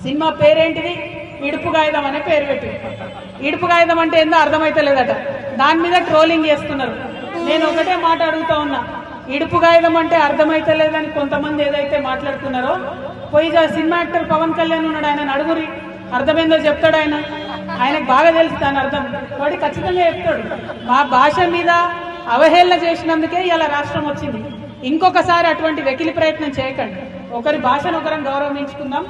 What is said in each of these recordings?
Cinema పేరేంటిది? ఇడుపు కాగితం అనే పేరు పెట్టి, ఇడుపు కాగితం అంటే ఏందో అర్థమైతే లేదట. దాని మీద ట్రోలింగ్ చేస్తున్నారు. నేను ఒకటే మాట అడుగుతా ఉన్నా, ఇడుపు కాగితం అంటే అర్థమైతే లేదని కొంతమంది ఏదైతే మాట్లాడుతున్నారో, పోయి సినిమా యాక్టర్ పవన్ కళ్యాణ్ ఉన్నాడు, ఆయన అడుగురి, అర్థమైందో చెప్తాడు. ఆయనకు బాగా తెలుసు దాని అర్థం, వాడి ఖచ్చితంగా చెప్తాడు. మా భాష మీద అవహేళన చేసినందుకే ఇలా రాష్ట్రం వచ్చింది. ఇంకొకసారి అటువంటి వెకిలి ప్రయత్నం చేయకండి. ఒకరి భాషను ఒకరం గౌరవించుకుందాం,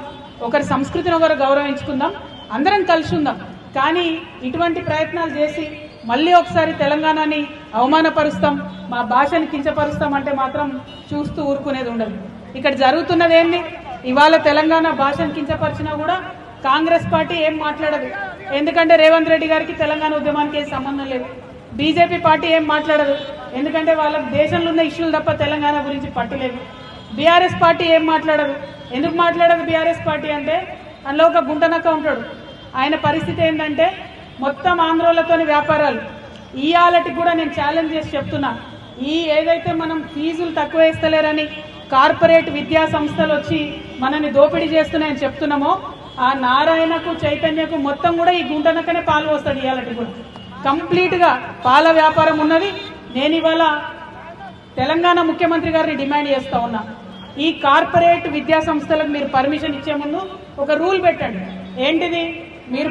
ఒకరి సంస్కృతిని ఒకరు గౌరవించుకుందాం, అందరం కలిసి ఉందాం. కానీ ఇటువంటి ప్రయత్నాలు చేసి మళ్ళీ ఒకసారి తెలంగాణని అవమానపరుస్తాం, మా భాషని కించపరుస్తాం అంటే మాత్రం చూస్తూ ఊరుకునేది ఉండదు. ఇక్కడ జరుగుతున్నది ఏంటి? ఇవాళ తెలంగాణ భాషను కించపరిచినా కూడా కాంగ్రెస్ పార్టీ ఏం మాట్లాడదు. ఎందుకంటే రేవంత్ రెడ్డి గారికి తెలంగాణ ఉద్యమానికి ఏం సంబంధం లేదు. బీజేపీ పార్టీ ఏం మాట్లాడదు, ఎందుకంటే వాళ్ళకి దేశంలో ఉన్న ఇష్యూలు తప్ప తెలంగాణ గురించి పట్టులేదు. బీఆర్ఎస్ పార్టీ ఏం మాట్లాడదు. ఎందుకు మాట్లాడదు బీఆర్ఎస్ పార్టీ అంటే, అందులో ఒక గుంటనక్క ఉంటాడు. ఆయన పరిస్థితి ఏంటంటే మొత్తం ఆంధ్రోలతోని వ్యాపారాలు. ఇయాలటికి కూడా నేను ఛాలెంజ్ చేసి చెప్తున్నా, ఏదైతే మనం ఫీజులు తక్కువ వేస్తలేరని కార్పొరేట్ విద్యా సంస్థలు వచ్చి మనని దోపిడీ చేస్తున్నాయని చెప్తున్నామో, ఆ నారాయణకు చైతన్యకు మొత్తం కూడా ఈ గుంటనక్కనే పాలు వస్తుంది. ఇయాలటికి కూడా కంప్లీట్గా పాల వ్యాపారం ఉన్నది. నేను ఇవాళ తెలంగాణ ముఖ్యమంత్రి గారిని డిమాండ్ చేస్తా ఉన్నా, ఈ కార్పొరేట్ విద్యా సంస్థలకు మీరు పర్మిషన్ ఇచ్చే ముందు ఒక రూల్ పెట్టండి. ఏంటిది? మీరు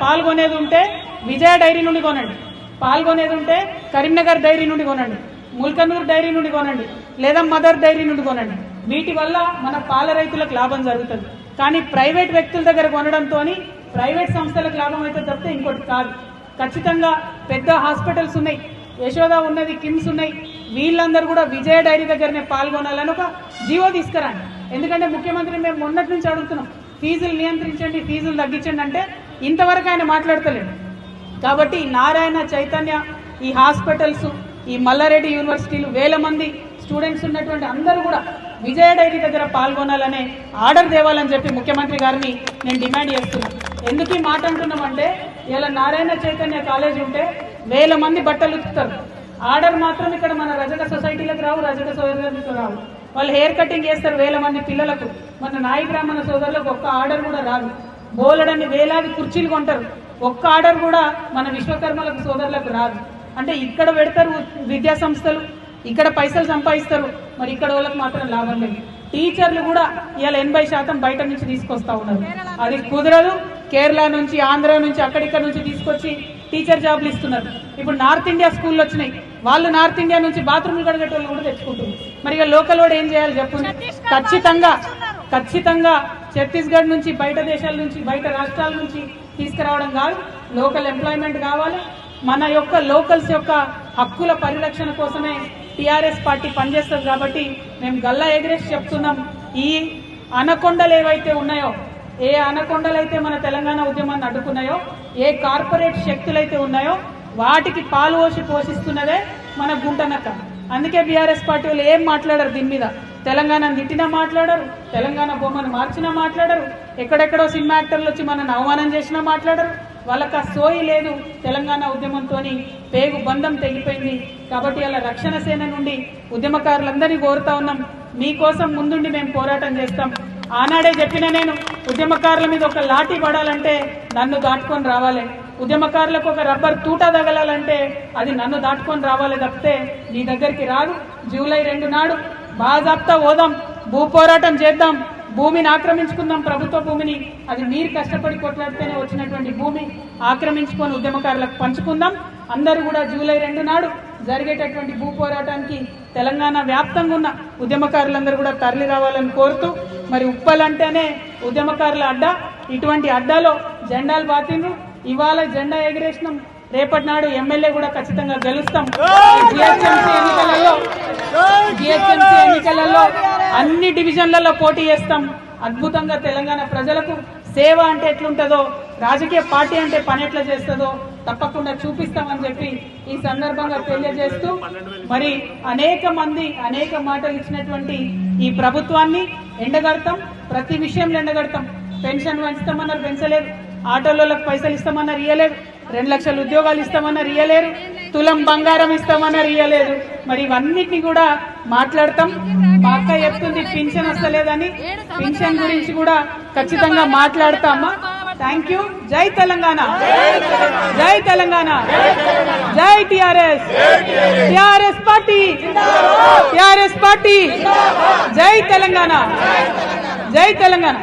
పాల్గొనేది ఉంటే విజయ డైరీ నుండి కొనండి, పాల్గొనేది ఉంటే కరీంనగర్ డైరీ నుండి కొనండి, ముల్కనూరు డైరీ నుండి కొనండి, లేదా మదర్ డైరీ నుండి కొనండి. వీటి వల్ల మన పాల రైతులకు లాభం జరుగుతుంది. కానీ ప్రైవేట్ వ్యక్తుల దగ్గర కొనడంతో ప్రైవేట్ సంస్థలకు లాభం అయితే తప్పితే ఇంకోటి కాదు. ఖచ్చితంగా పెద్ద హాస్పిటల్స్ ఉన్నాయి, యశోద ఉన్నది, కిమ్స్ ఉన్నాయి, వీళ్ళందరూ కూడా విజయ డైరీ దగ్గరనే పాల్గొనాలని ఒక జీవో తీసుకురండి. ఎందుకంటే ముఖ్యమంత్రి మేము మొన్నటి నుంచి అడుగుతున్నాం, ఫీజులు నియంత్రించండి, ఫీజులు తగ్గించండి అంటే ఇంతవరకు ఆయన మాట్లాడతలేడు. కాబట్టి నారాయణ చైతన్య, ఈ హాస్పిటల్స్, ఈ మల్లారెడ్డి యూనివర్సిటీలు, వేల మంది స్టూడెంట్స్ ఉన్నటువంటి అందరూ కూడా విజయ డైరీ దగ్గర పాల్గొనాలనే ఆర్డర్ తేవాలని చెప్పి ముఖ్యమంత్రి గారిని నేను డిమాండ్ చేస్తున్నాను. ఎందుకు ఈ మాట అంటున్నామంటే, ఇలా నారాయణ చైతన్య కాలేజ్ ఉంటే వేల మంది బట్టలు ఉతుకుతారు. ఆర్డర్ మాత్రం ఇక్కడ మన రజక సొసైటీలకు రావు, రజక సోదరులకు రావు. వాళ్ళు హెయిర్ కటింగ్ చేస్తారు వేల మంది పిల్లలకు. మన నాయి బ్రాహ్మణ సోదరులకు ఒక్క ఆర్డర్ కూడా రాదు. బోలెడన్ని వేలాది కుర్చీలు కొంటారు, ఒక్క ఆర్డర్ కూడా మన విశ్వకర్మలకు సోదరులకు రాదు. అంటే ఇక్కడ పెడతారు విద్యా సంస్థలు, ఇక్కడ పైసలు సంపాదిస్తారు, మరి ఇక్కడ వాళ్ళకి మాత్రం లాభం లేదు. టీచర్లు కూడా ఇవాళ 80% బయట నుంచి తీసుకొస్తా ఉన్నారు. అది కుదరదు. కేరళ నుంచి, ఆంధ్ర నుంచి, అక్కడిక్కడ నుంచి తీసుకొచ్చి టీచర్ జాబ్లు ఇస్తున్నారు. ఇప్పుడు నార్త్ ఇండియా స్కూళ్ళు వచ్చినాయి, వాళ్ళు నార్త్ ఇండియా నుంచి బాత్రూమ్లు కడిగేటోళ్ళు కూడా తెచ్చుకుంటున్నారు. మరి ఇక లోకల్ వాడు ఏం చేయాలి చెప్పండి? ఖచ్చితంగా ఛత్తీస్గఢ్ నుంచి, బయట దేశాల నుంచి, బయట రాష్ట్రాల నుంచి తీసుకురావడం కాదు, లోకల్ ఎంప్లాయ్మెంట్ కావాలి. మన యొక్క లోకల్స్ యొక్క హక్కుల పరిరక్షణ కోసమే టీఆర్ఎస్ పార్టీ పనిచేస్తుంది. కాబట్టి మేము గల్లా ఎగరేసి చెప్తున్నాం, ఈ అనకొండలు ఏవైతే ఉన్నాయో, ఏ అనకొండలైతే మన తెలంగాణ ఉద్యమాన్ని అడ్డుకున్నాయో, ఏ కార్పొరేట్ శక్తులైతే ఉన్నాయో వాటికి పాలు పోషిస్తున్నదే మన గుంటనక్క. అందుకే బీఆర్ఎస్ పార్టీ వాళ్ళు ఏం మాట్లాడరు దీని మీద. తెలంగాణను తిట్టినా మాట్లాడరు, తెలంగాణ బొమ్మను మార్చినా మాట్లాడరు, ఎక్కడెక్కడో సినిమా యాక్టర్లు వచ్చి మనల్ని అవమానం చేసినా మాట్లాడరు. వాళ్ళకి ఆ సోయి లేదు. తెలంగాణ ఉద్యమంతో పేగు బంధం తెగిపోయింది. కాబట్టి అలా రక్షణ సేన నుండి ఉద్యమకారులందరినీ కోరుతా ఉన్నాం, మీకోసం ముందుండి మేము పోరాటం చేస్తాం. ఆనాడే చెప్పిన నేను, ఉద్యమకారుల మీద ఒక లాఠీ పడాలంటే నన్ను దాటుకొని రావాలి, ఉద్యమకారులకు ఒక రబ్బర్ తూటా తగలాలంటే అది నన్ను దాటుకొని రావాలి తప్పితే నీ దగ్గరికి రాదు. జూలై 2 నాడు బాజాప్తా పోదాం, భూ పోరాటం చేద్దాం, భూమిని ఆక్రమించుకుందాం, ప్రభుత్వ భూమిని. అది మీరు కష్టపడి కొట్లాడితేనే వచ్చినటువంటి భూమి ఆక్రమించుకొని ఉద్యమకారులకు పంచుకుందాం. అందరూ కూడా జూలై 2 నాడు జరిగేటటువంటి భూ పోరాటానికి తెలంగాణ వ్యాప్తంగా ఉన్న ఉద్యమకారులందరూ కూడా తరలి రావాలని కోరుతూ, మరి ఉప్పల్ అంటేనే ఉద్యమకారుల అడ్డా, ఇటువంటి అడ్డాలో జెండాలు బాతిండ్రు. ఇవాళ జెండా ఎగిరేసినాం, రేపటి నాడు ఎమ్మెల్యే కూడా ఖచ్చితంగా గెలుస్తాం. జిహెచ్ఎంసీ ఎన్నికలలో అన్ని డివిజన్లలో పోటీ చేస్తాం. అద్భుతంగా తెలంగాణ ప్రజలకు సేవ అంటే ఎట్లుంటుందో, రాజకీయ పార్టీ అంటే పని ఎట్లా చేస్తుందో తప్పకుండా చూపిస్తామని చెప్పి ఈ సందర్భంగా తెలియజేస్తూ, మరి అనేక మంది అనేక మాటలు ఇచ్చినటువంటి ఈ ప్రభుత్వాన్ని ఎండగడతాం, ప్రతి విషయంలో ఎండగడతాం. పెన్షన్ పెంచుతామన్నారు, పెంచలేదు. ఆటోలకు పైసలు ఇస్తామన్నారు, ఇయ్యలేదు. 2 లక్షల ఉద్యోగాలు ఇస్తామన్నారు, ఇయ్యలేరు. తులం బంగారం ఇస్తామన్నారు, ఇయ్యలేదు. మరి ఇవన్నిటిని కూడా మాట్లాడతాం. మా అక్క చెప్తుంది పింఛన్ వస్తలేదని, పింఛన్ గురించి కూడా ఖచ్చితంగా మాట్లాడతామా. Thank you. జై తెలంగాణ, జై తెలంగాణ, జై TRS, TRS party, TRS party, జై తెలంగాణ, జై తెలంగాణ.